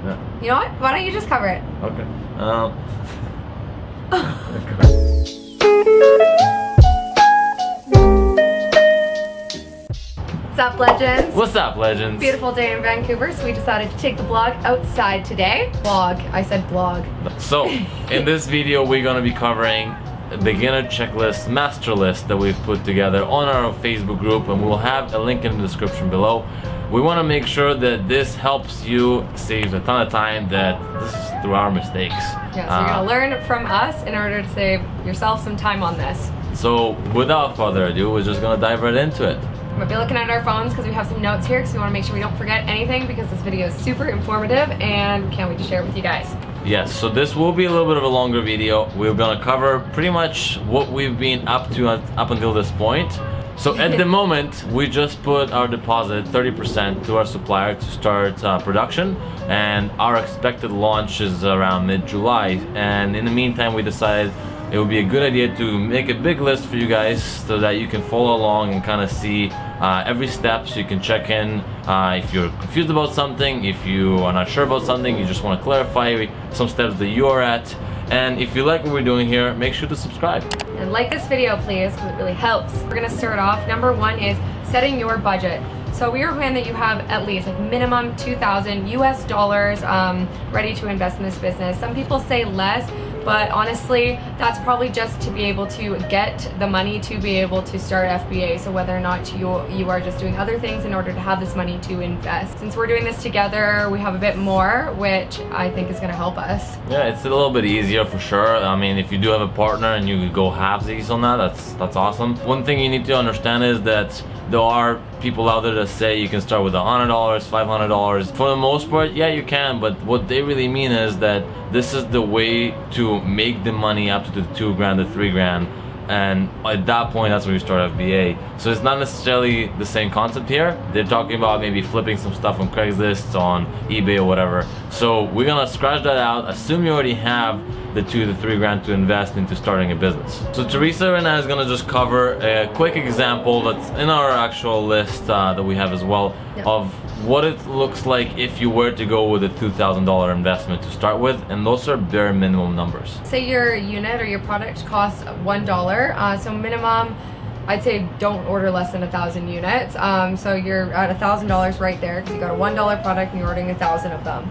Yeah. You know what? Why don't you just cover it? Okay. What's up, legends? What's up, legends? Beautiful day in Vancouver, so we decided to take the vlog outside today. Vlog. I said vlog. So, in this video, we're gonna be covering a beginner checklist, master list that we've put together on our Facebook group, and we'll have a link in the description below. We want to make sure that this helps you save a ton of time, that this is through our mistakes. Yeah, so you're gonna learn from us in order to save yourself some time on this. So, without further ado, we're just gonna dive right into it. We'll be looking at our phones because we have some notes here because we want to make sure we don't forget anything, because this video is super informative and can't wait to share it with you guys. Yes, so this will be a little bit of a longer video. We're gonna cover pretty much what we've been up to up until this point. So at the moment, we just put our deposit 30% to our supplier to start production, and our expected launch is around mid-July. And in the meantime, we decided it would be a good idea to make a big list for you guys so that you can follow along and kind of see every step, so you can check in if you're confused about something, if you are not sure about something, you just want to clarify some steps that you are at. And if you like what we're doing here, make sure to subscribe. And like this video, please, because it really helps. We're gonna start off. Number one is setting your budget. So we recommend that you have at least like minimum $2,000 US ready to invest in this business. Some people say less, but honestly, that's probably just to be able to get the money to be able to start FBA. So whether or not you are just doing other things in order to have this money to invest. Since we're doing this together, we have a bit more, which I think is gonna help us. Yeah, it's a little bit easier for sure. I mean, if you do have a partner and you go halvesies on that, that's awesome. One thing you need to understand is that there are people out there that say you can start with $100, $500. For the most part, yeah, you can, but what they really mean is that this is the way to make the money up to the $2,000 to $3,000, and at that point, that's when you start FBA. So it's not necessarily the same concept here. They're talking about maybe flipping some stuff on Craigslist, on eBay, or whatever. So we're gonna scratch that out. Assume you already have the $2,000 to $3,000 to invest into starting a business. So Teresa right now is gonna just cover a quick example that's in our actual list that we have as well, of what it looks like if you were to go with a $2,000 investment to start with, and those are bare minimum numbers. Say your unit or your product costs $1, so minimum, I'd say don't order less than 1,000 units. So you're at $1,000 right there because you got a $1 product and you're ordering 1,000 of them.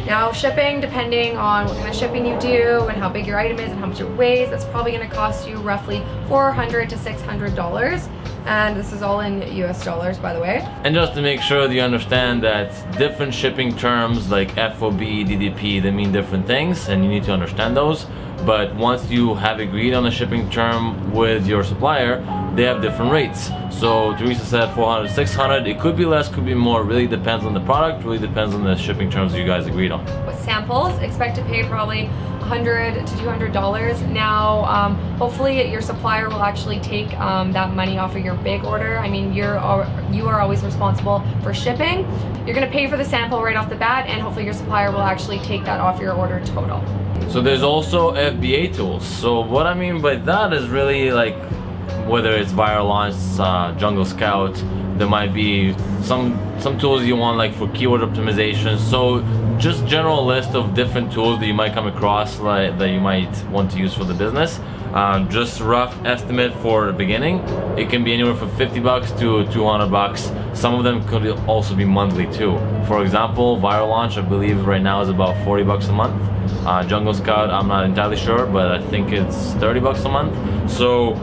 Now shipping, depending on what kind of shipping you do and how big your item is and how much it weighs, that's probably going to cost you roughly $400 to $600. And this is all in US dollars, by the way. And just to make sure that you understand that different shipping terms like FOB, DDP, they mean different things, and you need to understand those. But once you have agreed on a shipping term with your supplier, they have different rates. So Teresa said 400 to 600. It could be less, could be more. Really depends on the product, really depends on the shipping terms you guys agreed on. With samples, expect to pay probably $100 to $200. Now, hopefully your supplier will actually take that money off of your big order. I mean, you are always responsible for shipping. You're gonna pay for the sample right off the bat, and hopefully your supplier will actually take that off your order total. So there's also FBA tools. So what I mean by that is really like, whether it's Viral Launch, Jungle Scout, there might be some tools you want like for keyword optimization. So just general list of different tools that you might come across, like that you might want to use for the business. Just rough estimate for the beginning, it can be anywhere from $50 to $200. Some of them could also be monthly too. For example, Viral Launch, I believe right now is about $40 a month. Jungle Scout, I'm not entirely sure, but I think it's $30 a month. So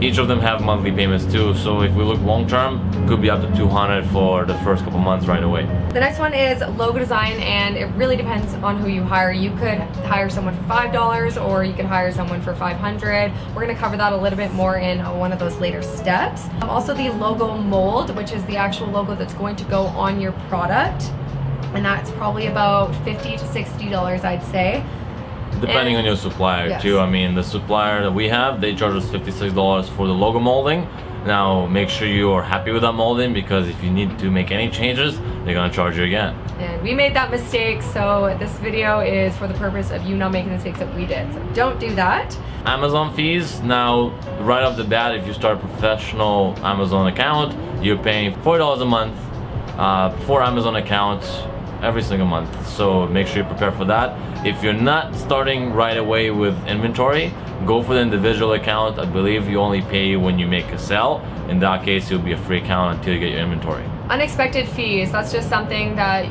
each of them have monthly payments too. So if we look long term, could be up to $200 for the first couple months right away. The next one is logo design, and it really depends on who you hire. You could hire someone for $5, or you could hire someone for $500. We're going to cover that a little bit more in one of those later steps. Also the logo mold, which is the actual logo that's going to go on your product, and that's probably about $50 to $60, I'd say. Depending on your supplier too. I mean, the supplier that we have, they charge us $56 for the logo molding. Now, make sure you are happy with that molding, because if you need to make any changes, they're gonna charge you again. And we made that mistake, so this video is for the purpose of you not making the mistakes that we did. So don't do that. Amazon fees. Now, right off the bat, if you start a professional Amazon account, you're paying $40 a month for Amazon account. every single month. So make sure you prepare for that. If you're not starting right away with inventory, go for the individual account. I believe you only pay when you make a sale. In that case, it'll be a free account until you get your inventory. Unexpected fees, that's just something that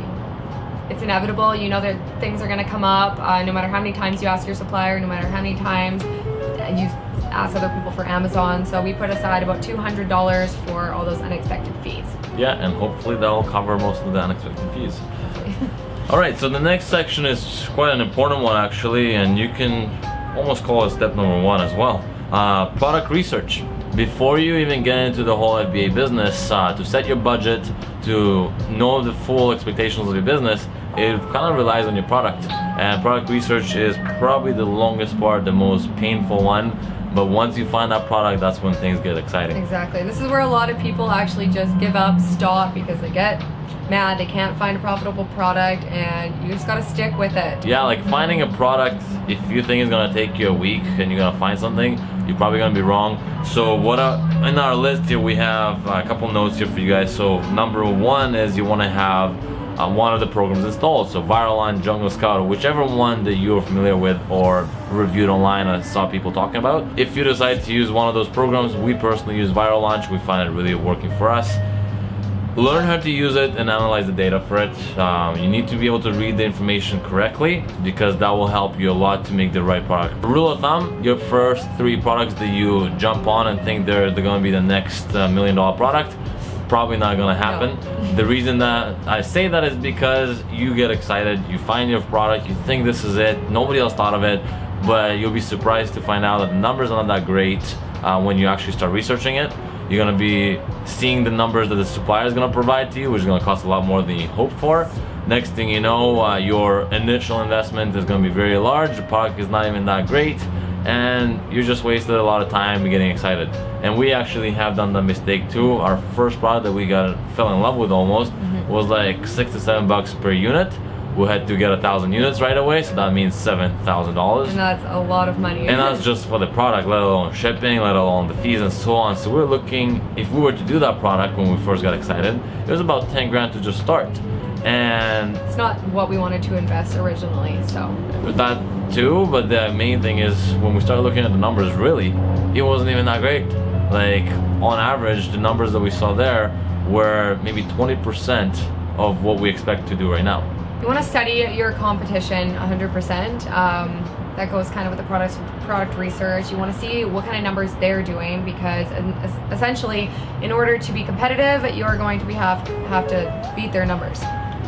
it's inevitable. You know that things are going to come up no matter how many times you ask your supplier, no matter how many times you ask other people for Amazon. So we put aside about $200 for all those unexpected fees. Yeah, and hopefully that'll cover most of the unexpected fees. All right, so the next section is quite an important one actually, and you can almost call it step number one as well. Product research. Before you even get into the whole FBA business, to set your budget, to know the full expectations of your business, it kind of relies on your product. And product research is probably the longest part, the most painful one. But once you find that product, that's when things get exciting. Exactly. This is where a lot of people actually just give up, stop, because they get mad, they can't find a profitable product, and you just gotta stick with it. Yeah, like finding a product, if you think it's gonna take you a week and you're gonna find something, you're probably gonna be wrong. So in our list here, we have a couple notes here for you guys. So number one is you wanna have one of the programs installed. So Viral Launch, Jungle Scout, or whichever one that you're familiar with or reviewed online and saw people talking about. If you decide to use one of those programs, we personally use Viral Launch. We find it really working for us. Learn how to use it and analyze the data for it. You need to be able to read the information correctly because that will help you a lot to make the right product. Rule of thumb, your first 3 products that you jump on and think they're gonna be the next $1 million product, probably not gonna happen. No. The reason that I say that is because you get excited, you find your product, you think this is it, nobody else thought of it, but you'll be surprised to find out that the numbers are not that great when you actually start researching it. You're gonna be seeing the numbers that the supplier is gonna provide to you, which is gonna cost a lot more than you hoped for. Next thing you know, your initial investment is gonna be very large, the product is not even that great, and you just wasted a lot of time getting excited. And we actually have done that mistake too. Our first product that we fell in love with almost was like $6 to $7 per unit. We had to get 1,000 units right away, so that means $7,000. And that's a lot of money. And that's just for the product, let alone shipping, let alone the fees and so on. So we're looking, if we were to do that product when we first got excited, it was about 10 grand to just start. And it's not what we wanted to invest originally, so. That too, but the main thing is when we started looking at the numbers, really, it wasn't even that great. Like on average, the numbers that we saw there were maybe 20% of what we expect to do right now. You want to study your competition 100%. That goes kind of with the product research. You want to see what kind of numbers they're doing because essentially, in order to be competitive, you're going to have to beat their numbers.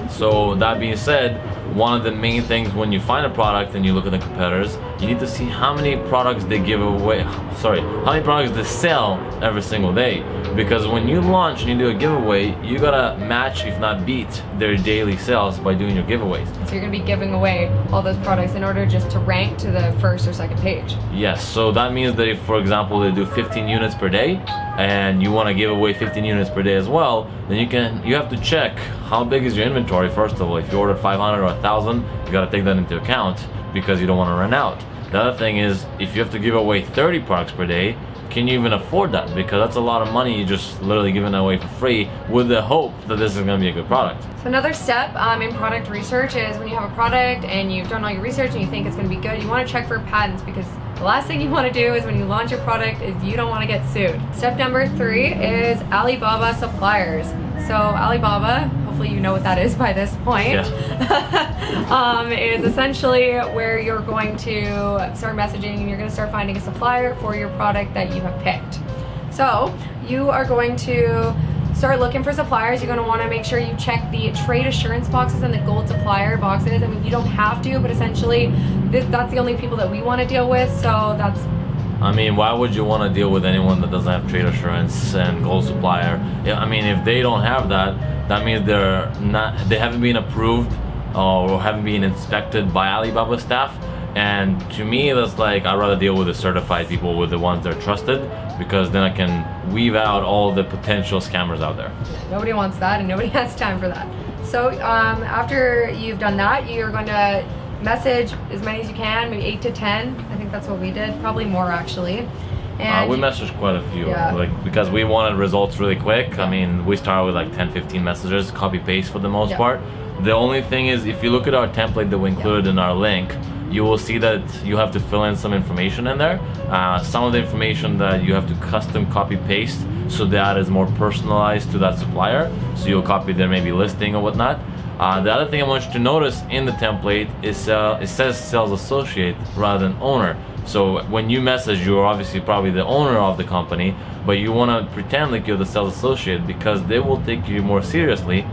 So that being said, one of the main things when you find a product and you look at the competitors, you need to see how many products they give away, how many products they sell every single day. Because when you launch and you do a giveaway, you gotta match, if not beat, their daily sales by doing your giveaways. So you're gonna be giving away all those products in order just to rank to the first or second page. Yes, so that means that if, for example, they do 15 units per day, and you want to give away 15 units per day as well, then you have to check how big is your inventory first of all. If you ordered 500 or 1,000, you got to take that into account because you don't want to run out. The other thing is, if you have to give away 30 products per day, can you even afford that? Because that's a lot of money you just literally giving away for free with the hope that this is going to be a good product. So another step in product research is when you have a product and you've done all your research and you think it's going to be good, you want to check for patents because the last thing you want to do is when you launch your product is you don't want to get sued. Step number 3 is Alibaba Suppliers. So Alibaba, hopefully you know what that is by this point, is essentially where you're going to start messaging and you're going to start finding a supplier for your product that you have picked. So you are going to start looking for suppliers. You're going to want to make sure you check the trade assurance boxes and the gold supplier boxes. I mean, you don't have to, but essentially that's the only people that we want to deal with, so that's... I mean, why would you want to deal with anyone that doesn't have trade assurance and gold supplier? I mean, if they don't have that, that means they haven't been approved or haven't been inspected by Alibaba staff. And to me, that's like, I'd rather deal with the certified people, with the ones that are trusted, because then I can weave out all the potential scammers out there. Nobody wants that and nobody has time for that. So after you've done that, you're going to message as many as you can, maybe 8 to 10. I think that's what we did, probably more actually. And we messaged quite a few, like, because we wanted results really quick. I mean, we started with like 10-15 messages, copy paste for the most part. The only thing is, if you look at our template that we included in our link, you will see that you have to fill in some information in there. Some of the information that you have to custom copy paste, so that is more personalized to that supplier. So you'll copy their maybe listing or whatnot. The other thing I want you to notice in the template is it says sales associate rather than owner. So when you message, you're obviously probably the owner of the company, but you want to pretend like you're the sales associate, because they will take you more seriously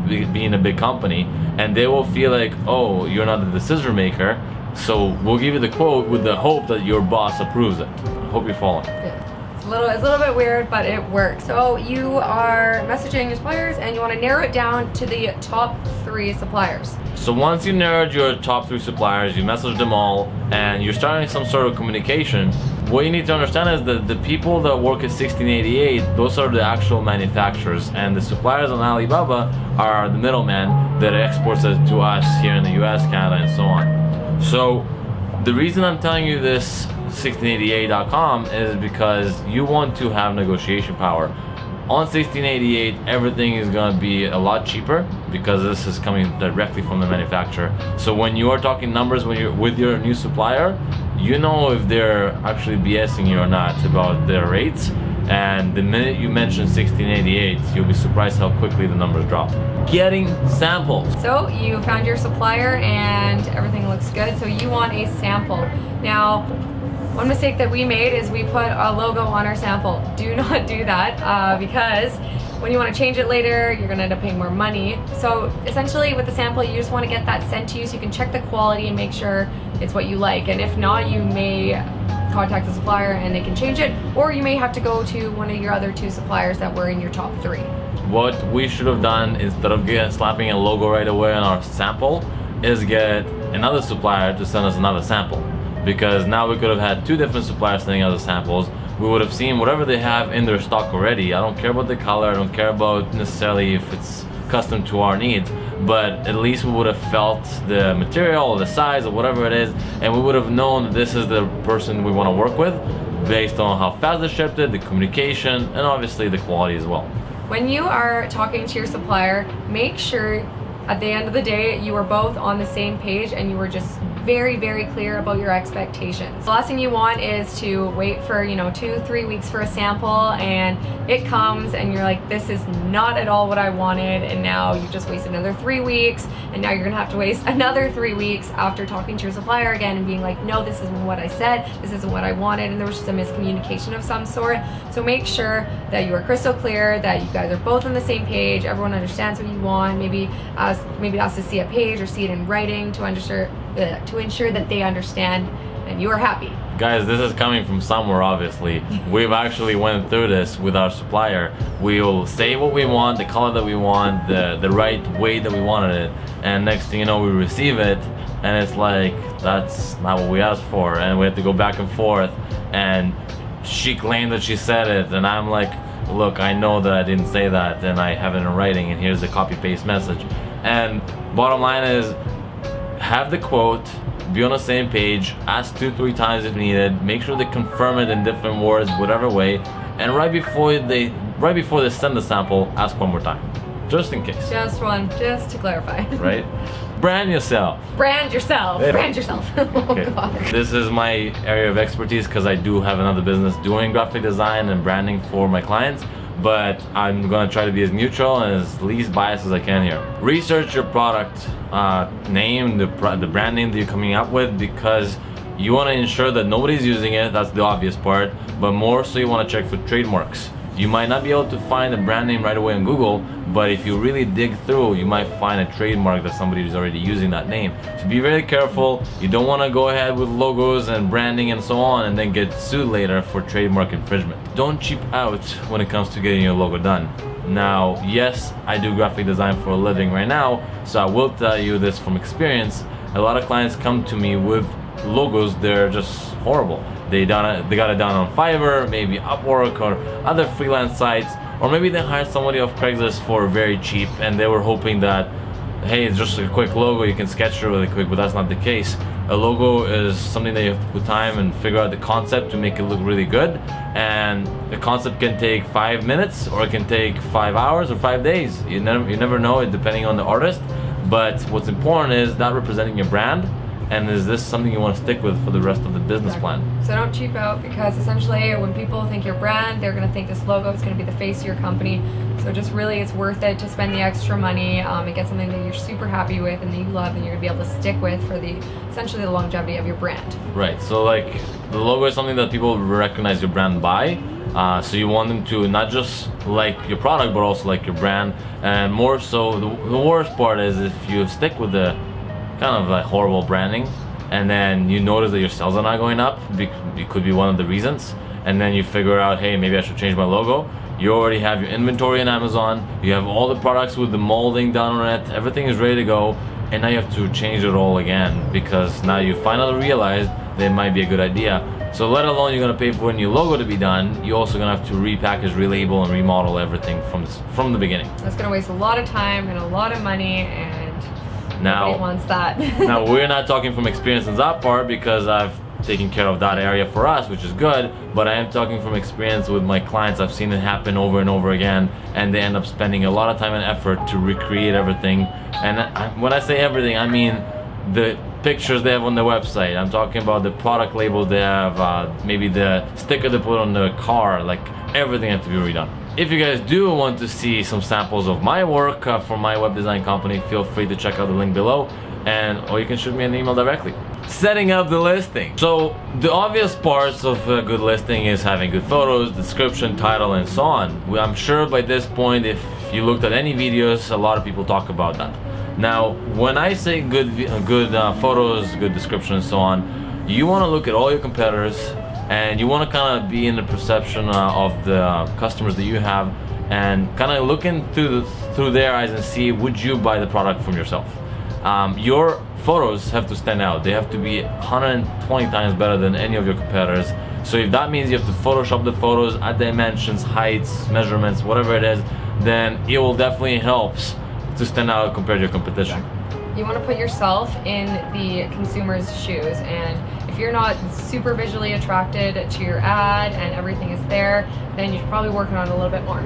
being a big company, and they will feel like, oh, you're not the decision maker. So we'll give you the quote with the hope that your boss approves it. Hope you're following. Yeah. It's a little bit weird, but it works. So you are messaging your suppliers and you want to narrow it down to the top 3 suppliers. So once you narrowed your top 3 suppliers, you message them all, and you're starting some sort of communication, what you need to understand is that the people that work at 1688, those are the actual manufacturers, and the suppliers on Alibaba are the middleman that exports it to us here in the US, Canada, and so on. So the reason I'm telling you this 1688.com is because you want to have negotiation power. On 1688, everything is going to be a lot cheaper because this is coming directly from the manufacturer. So when you are talking numbers when you're with your new supplier, you know if they're actually BSing you or not about their rates. And the minute you mention 1688, you'll be surprised how quickly the numbers drop. Getting samples. So you found your supplier and everything looks good, so you want a sample. Now, one mistake that we made is we put a logo on our sample. Do not do that because when you want to change it later, you're going to end up paying more money. So essentially with the sample, you just want to get that sent to you so you can check the quality and make sure it's what you like. And if not, you may contact the supplier and they can change it, or you may have to go to one of your other 2 suppliers that were in your top 3. What we should have done, instead of slapping a logo right away on our sample, is get another supplier to send us another sample. Because now we could have had 2 different suppliers sending us the samples. We would have seen whatever they have in their stock already. I don't care about the color, I don't care about necessarily if it's custom to our needs, but at least we would have felt the material or the size or whatever it is, and we would have known that this is the person we want to work with based on how fast they shipped it, the communication, and obviously the quality as well. When you are talking to your supplier, make sure at the end of the day you are both on the same page and you were just very, very clear about your expectations. The last thing you want is to wait for 2-3 weeks for a sample, and it comes and you're like, this is not at all what I wanted, and now you just wasted another 3 weeks, and now you're gonna have to waste another 3 weeks after talking to your supplier again and being like, no, this isn't what I said, this isn't what I wanted, and there was just a miscommunication of some sort. So make sure that you are crystal clear, that you guys are both on the same page, everyone understands what you want, maybe ask to see a page or see it in writing to ensure that they understand and you are happy. Guys, this is coming from somewhere, obviously. We've actually went through this with our supplier. We'll say what we want, the color that we want, the right weight that we wanted it, and next thing you know, we receive it, and it's like, that's not what we asked for, and we have to go back and forth, and she claimed that she said it, and I'm like, look, I know that I didn't say that, and I have it in writing, and here's the copy-paste message. And bottom line is, have the quote, be on the same page, ask 2-3 times if needed, make sure they confirm it in different words, whatever way, and right before they send the sample, ask one more time, just in case. Just to clarify. Right? Brand yourself. Brand yourself. Yeah. Brand yourself. Okay. God. This is my area of expertise because I do have another business doing graphic design and branding for my clients, but I'm gonna try to be as neutral and as least biased as I can here. Research your product name, the brand name that you're coming up with, because you want to ensure that nobody's using it. That's the obvious part, but more so you want to check for trademarks. You might not be able to find a brand name right away on Google, but if you really dig through, you might find a trademark that somebody is already using that name. So be very careful. You don't want to go ahead with logos and branding and so on and then get sued later for trademark infringement. Don't cheap out when it comes to getting your logo done. Now, yes, I do graphic design for a living right now, so I will tell you this from experience. A lot of clients come to me with logos, they're just horrible. They got it done on Fiverr, maybe Upwork or other freelance sites, or maybe they hired somebody off Craigslist for very cheap and they were hoping that, hey, it's just a quick logo, you can sketch it really quick, but that's not the case. A logo is something that you have to put time and figure out the concept to make it look really good, and the concept can take 5 minutes or it can take 5 hours or 5 days. You never know it depending on the artist, But what's important is that representing your brand, and is this something you want to stick with for the rest of the business plan? So don't cheap out, because essentially when people think your brand, they're going to think this logo is going to be the face of your company. So just really, it's worth it to spend the extra money and get something that you're super happy with and that you love and you're going to be able to stick with for essentially the longevity of your brand. Right, so like the logo is something that people recognize your brand by. So you want them to not just like your product, but also like your brand. And more so, the worst part is if you stick with the kind of like horrible branding, and then you notice that your sales are not going up. It could be one of the reasons, and then you figure out, hey, maybe I should change my logo. You already have your inventory on Amazon, you have all the products with the molding done on it, everything is ready to go, and now you have to change it all again because now you finally realize that it might be a good idea. So let alone you're gonna pay for a new logo to be done, you're also gonna have to repackage, relabel, and remodel everything from the beginning. That's gonna waste a lot of time and a lot of money, and nobody wants that. Now we're not talking from experience in that part because I've taken care of that area for us, which is good, but I am talking from experience with my clients. I've seen it happen over and over again, and they end up spending a lot of time and effort to recreate everything. And when I say everything, I mean the pictures they have on their website. I'm talking about the product labels they have, maybe the sticker they put on the car, like everything has to be redone. If you guys do want to see some samples of my work for my web design company, feel free to check out the link below, or you can shoot me an email directly. Setting up the listing. So the obvious parts of a good listing is having good photos, description, title, and so on. I'm sure by this point, if you looked at any videos, a lot of people talk about that. Now, when I say good photos, good description, and so on, you want to look at all your competitors, and you want to kind of be in the perception of the customers that you have, and kind of looking through their eyes and see, would you buy the product from yourself? Your photos have to stand out. They have to be 120 times better than any of your competitors. So if that means you have to Photoshop the photos at dimensions, heights, measurements, whatever it is, then it will definitely help to stand out compared to your competition. You want to put yourself in the consumer's shoes, and if you're not super visually attracted to your ad and everything is there, then you should probably work on it a little bit more.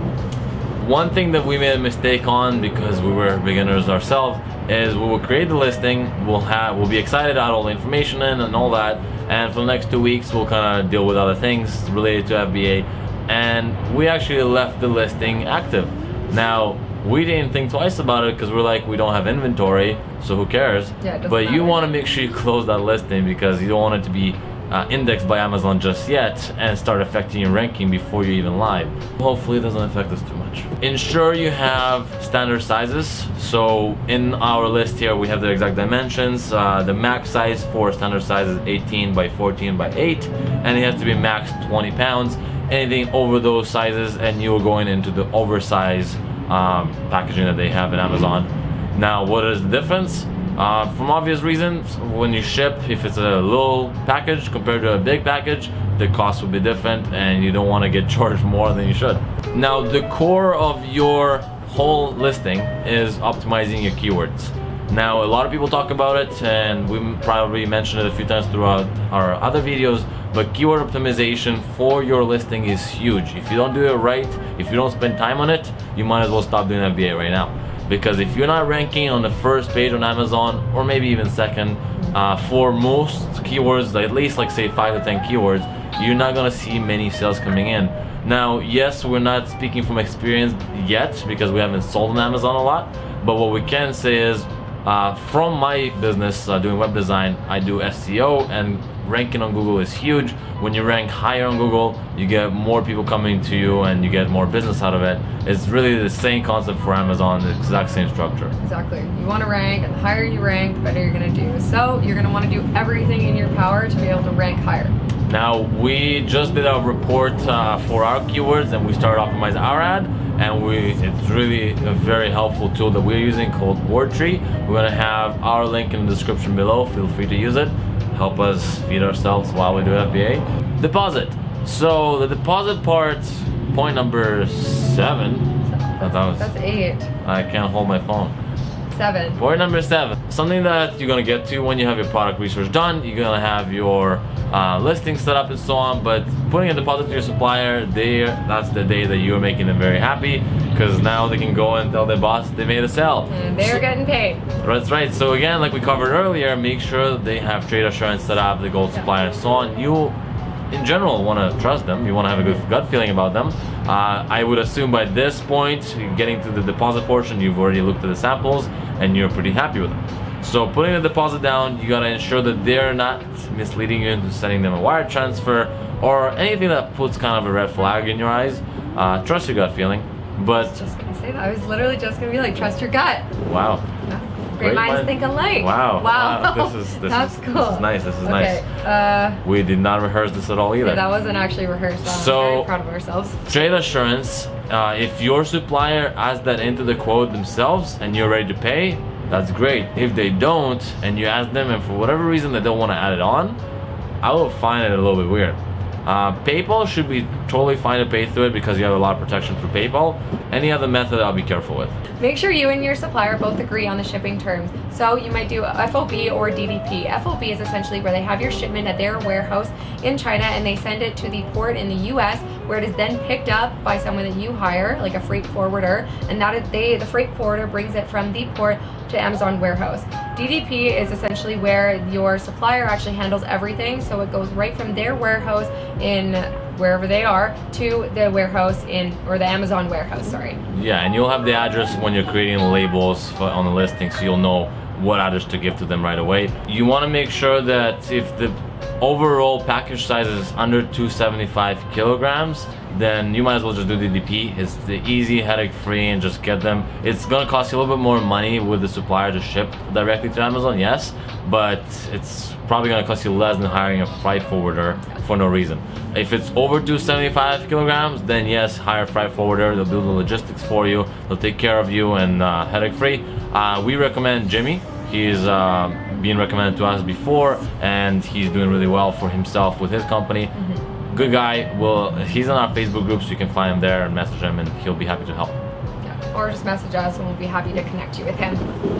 One thing that we made a mistake on because we were beginners ourselves is we will create the listing, we'll be excited to add all the information in and all that, and for the next 2 weeks we'll kind of deal with other things related to FBA, and we actually left the listing active. Now, we didn't think twice about it because we're like, we don't have inventory, so who cares? Yeah, it doesn't but matter. you want to make sure you close that listing because you don't want it to be indexed by Amazon just yet and start affecting your ranking before you're even live. Hopefully it doesn't affect us too much. Ensure you have standard sizes. So in our list here we have the exact dimensions. The max size for standard size is 18 by 14 by 8, and it has to be max 20 pounds. Anything over those sizes and you're going into the oversized packaging that they have in Amazon. Now, what is the difference? From obvious reasons, when you ship, if it's a little package compared to a big package, the cost will be different and you don't want to get charged more than you should. Now, the core of your whole listing is optimizing your keywords. Now, a lot of people talk about it, and we probably mentioned it a few times throughout our other videos, but keyword optimization for your listing is huge. If you don't do it right, if you don't spend time on it, you might as well stop doing FBA right now. Because if you're not ranking on the first page on Amazon, or maybe even second, for most keywords, at least like say 5 to 10 keywords, you're not gonna see many sales coming in. Now, yes, we're not speaking from experience yet because we haven't sold on Amazon a lot, but what we can say is, from my business doing web design, I do SEO, and ranking on Google is huge. When you rank higher on Google, you get more people coming to you and you get more business out of it. It's really the same concept for Amazon, the exact same structure. Exactly. You want to rank, and the higher you rank, the better you're going to do. So you're going to want to do everything in your power to be able to rank higher. Now, we just did a report for our keywords, and we started optimizing our ad, and it's really a very helpful tool that we're using called WordTree. We're going to have our link in the description below. Feel free to use it. Help us feed ourselves while we do FBA. Deposit. So the deposit part, point number 7. That's 8. I can't hold my phone. 7. Point number 7. Something that you're gonna get to when you have your product research done. You're gonna have your listing set up and so on, but putting a deposit to your supplier, that's the day that you're making them very happy, because now they can go and tell their boss they made a sale. And they're getting paid. That's right. So again, like we covered earlier, make sure that they have trade assurance set up, the gold supplier and so on. You in general want to trust them, you want to have a good gut feeling about them. I would assume by this point, getting to the deposit portion, you've already looked at the samples and you're pretty happy with them. So putting the deposit down, you got to ensure that they're not misleading you into sending them a wire transfer or anything that puts kind of a red flag in your eyes. Trust your gut feeling. But I was just gonna say that. I was literally just gonna be like, trust your gut. Wow. Great minds think alike. Wow. Wow. This That's is, cool. This is nice. This is okay. nice. We did not rehearse this at all either. Yeah, that wasn't actually rehearsed. So, I'm very proud of ourselves. Trade assurance, if your supplier adds that into the quote themselves and you're ready to pay, that's great. If they don't and you ask them and for whatever reason they don't want to add it on, I will find it a little bit weird. PayPal should be totally fine to pay through it because you have a lot of protection through PayPal. Any other method I'll be careful with. Make sure you and your supplier both agree on the shipping terms. So you might do FOB or DDP. FOB is essentially where they have your shipment at their warehouse in China and they send it to the port in the US where it is then picked up by someone that you hire, like a freight forwarder, and the freight forwarder brings it from the port to Amazon warehouse. DDP is essentially where your supplier actually handles everything, so it goes right from their warehouse in wherever they are to the warehouse or the Amazon warehouse, sorry. Yeah, and you'll have the address when you're creating the labels on the listing, so you'll know what address to give to them right away. You want to make sure that if the overall package size is under 275 kilograms, then you might as well just do DDP. It's the easy, headache-free, and just get them. It's gonna cost you a little bit more money with the supplier to ship directly to Amazon, yes, but it's probably gonna cost you less than hiring a freight forwarder for no reason. If it's over 275 kilograms, then yes, hire a freight forwarder. They'll do the logistics for you. They'll take care of you and headache-free. We recommend Jimmy. He's been recommended to us before, and he's doing really well for himself with his company. Good guy. Well, he's on our Facebook group, so you can find him there and message him, and he'll be happy to help. Yeah. Or just message us, and we'll be happy to connect you with him.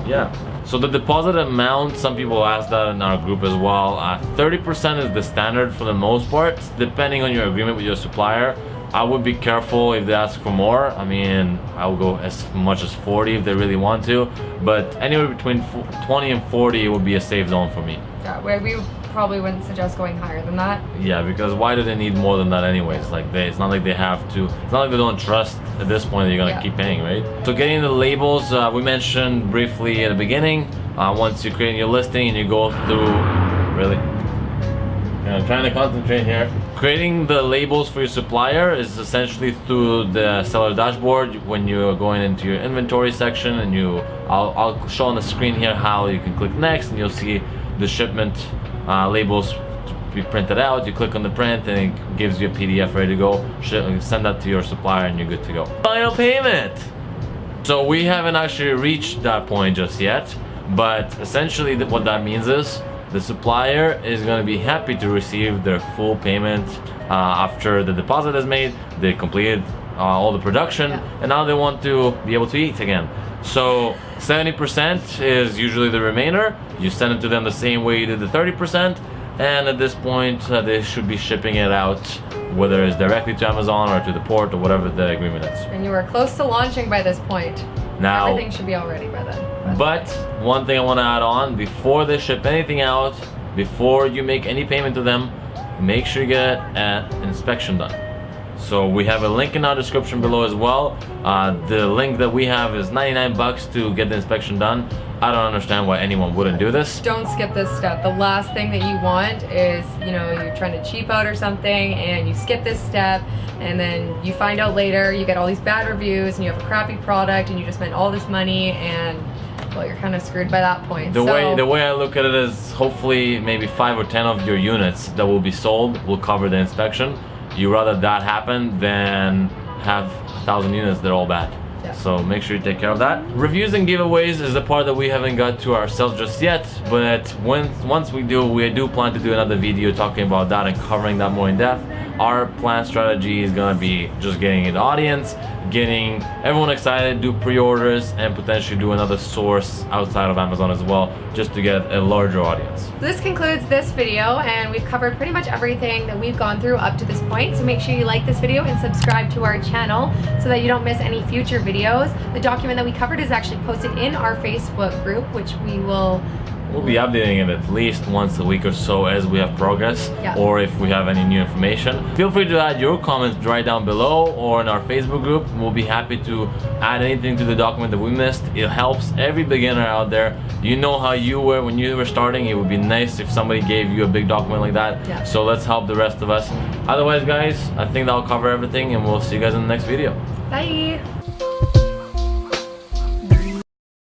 Yeah. So the deposit amount, some people ask that in our group as well. 30% is the standard for the most part, depending on your agreement with your supplier. I would be careful if they ask for more. I mean, I will go as much as 40 if they really want to, but anywhere between 20 and 40 would be a safe zone for me. Yeah, where we probably wouldn't suggest going higher than that. Yeah, because why do they need more than that anyways? Like it's not like they have to. It's not like they don't trust at this point that you're gonna keep paying, right? So getting the labels, we mentioned briefly at the beginning. Once you're creating your listing and you go through, really? I'm trying to concentrate here. Creating the labels for your supplier is essentially through the seller dashboard when you're going into your inventory section, and I'll show on the screen here how you can click next and you'll see the shipment labels to be printed out. You click on the print and it gives you a PDF ready to go. Send that to your supplier and you're good to go. Final payment. So we haven't actually reached that point just yet, but essentially what that means is the supplier is going to be happy to receive their full payment after the deposit is made. They completed all the production, and now they want to be able to eat again. So 70% is usually the remainder. You send it to them the same way you did the 30%, and at this point they should be shipping it out, whether it's directly to Amazon or to the port or whatever the agreement is. And you are close to launching by this point. Now, everything should be all ready by then. But one thing I want to add on, before they ship anything out, before you make any payment to them, make sure you get an inspection done. So we have a link in our description below as well. The link that we have is 99 bucks to get the inspection done. I don't understand why anyone wouldn't do this. Don't skip this step. The last thing that you want is, you're trying to cheap out or something and you skip this step, and then you find out later you get all these bad reviews and you have a crappy product and you just spent all this money, and well, you're kind of screwed by that point. The way I look at it is, hopefully maybe 5 or 10 of your units that will be sold will cover the inspection. You rather that happen than have 1,000 units that are all bad. Yeah. So make sure you take care of that. Reviews and giveaways is the part that we haven't got to ourselves just yet, but once we do plan to do another video talking about that and covering that more in depth. Our plan strategy is gonna be just getting an audience, getting everyone excited, do pre-orders, and potentially do another source outside of Amazon as well, just to get a larger audience. This concludes this video, and we've covered pretty much everything that we've gone through up to this point. So make sure you like this video and subscribe to our channel so that you don't miss any future videos. The document that we covered is actually posted in our Facebook group, which we'll be updating it at least once a week or so as we have progress, yeah, or if we have any new information. Feel free to add your comments right down below or in our Facebook group. We'll be happy to add anything to the document that we missed. It helps every beginner out there. You know how you were when you were starting. It would be nice if somebody gave you a big document like that. Yeah. So let's help the rest of us. Otherwise, guys, I think that'll cover everything, and we'll see you guys in the next video. Bye.